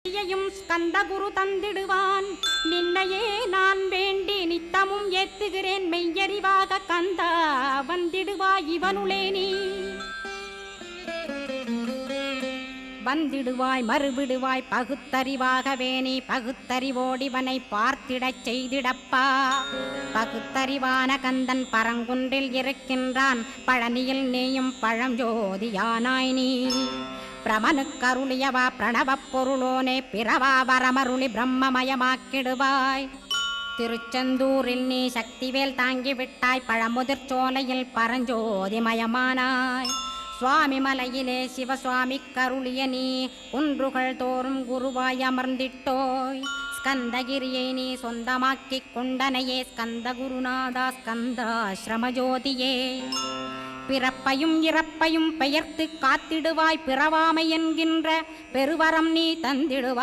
ஸ்கந்த குரு தந்திடுவான். நின்னையே நான் வேண்டி நித்தமும் ஏத்துகிறேன் மெய்யறிவாக கந்தா வந்திடுவாய் இவனுளே நீ. வந்திடுவாய் மறுவிடுவாய் பகுத்தறிவாகவே நீ பகுத்தறிவோடிவனை பார்த்திடச் செய்திடப்பா. பகுத்தறிவான கந்தன் பரங்குன்றில் இருக்கின்றான் பழனியில் நீயும் பழஞ்சோதியானாய் நீ. பிரமனுக்கருளியவா பிரணவப் பொருளோனே பிறவா வரமருளி பிரம்மமயமாக்கிடுவாய். திருச்செந்தூரில் நீ சக்திவேல் தாங்கிவிட்டாய் பழமுதிர் சோலையில் பரஞ்சோதிமயமானாய். சுவாமி மலையிலே சிவசுவாமி கருளிய நீ குன்றுகள் தோறும் குருவாய் அமர்ந்திட்டோய். ஸ்கந்தகிரியை நீ சொந்தமாக்கிக் கொண்டனையே ஸ்கந்த குருநாதா ஸ்கந்தாஸ்ரமஜோதியே. பிறப்பையும் இறப்பையும் பெயர்த்து காத்திடுவாய் பிறவாமை என்கின்ற பெருவரம் நீ தந்திடுவாய்.